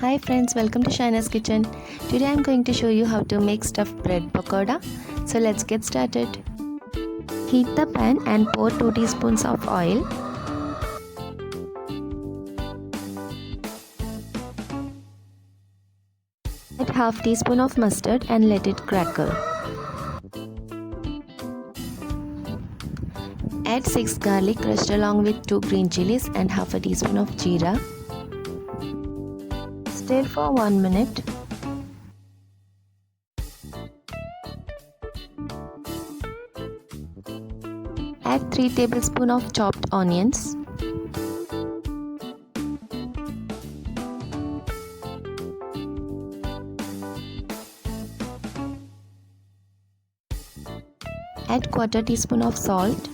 Hi friends, welcome to Shina's Kitchen. Today I am going to show you how to make stuffed bread pakoda. So let's get started. Heat the pan and pour 2 teaspoons of oil. Add half teaspoon of mustard and let it crackle. Add 6 garlic crushed along with 2 green chillies and half a teaspoon of jeera. Stir for 1 minute. Add 3 tablespoons of chopped onions. Add quarter teaspoon of salt.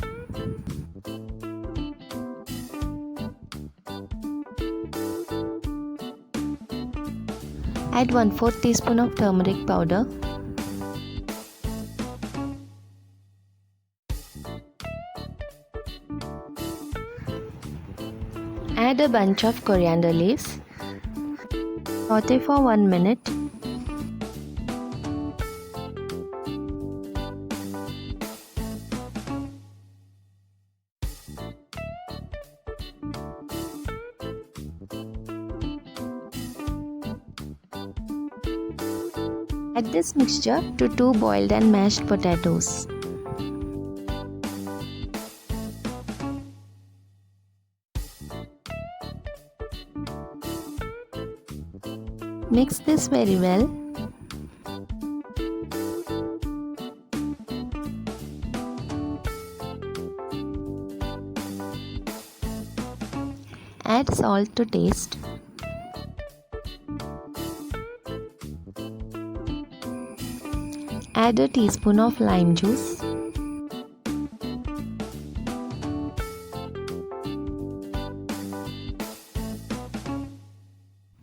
Add 1/4 teaspoon of turmeric powder. Add a bunch of coriander leaves. Saute for 1 minute. Add this mixture to 2 boiled and mashed potatoes. Mix this very well. Add salt to taste. Add a teaspoon of lime juice.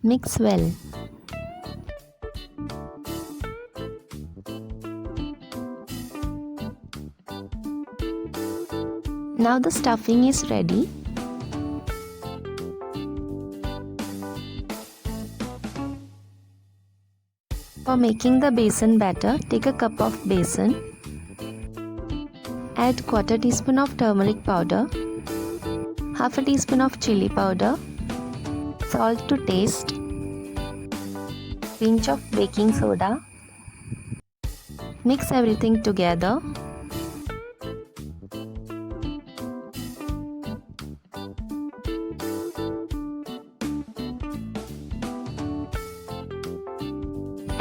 Mix well. Now the stuffing is ready. For making the besan batter, take a cup of besan. Add quarter teaspoon of turmeric powder, half a teaspoon of chilli powder, salt to taste, pinch of baking soda. Mix everything together.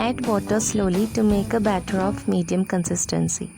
Add water slowly to make a batter of medium consistency.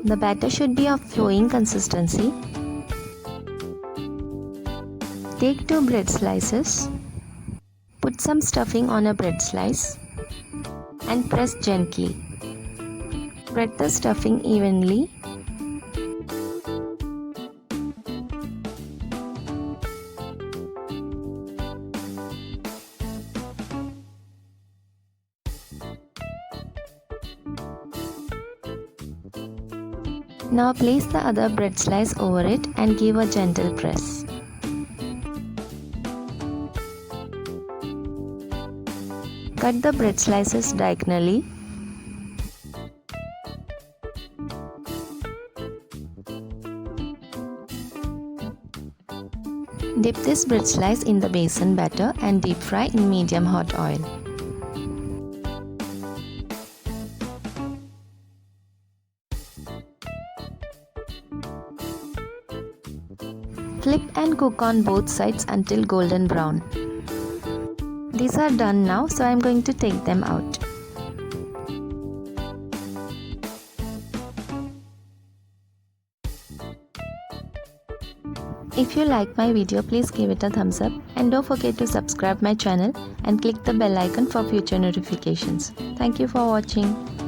The batter should be of flowing consistency. Take 2 bread slices. Put some stuffing on a bread slice and press gently. Spread the stuffing evenly. Now place the other bread slice over it and give a gentle press. Cut the bread slices diagonally. Dip this bread slice in the besan batter and deep fry in medium hot oil. Flip and cook on both sides until golden brown. These are done now, so I am going to take them out. If you like my video, please give it a thumbs up and don't forget to subscribe my channel and click the bell icon for future notifications. Thank you for watching.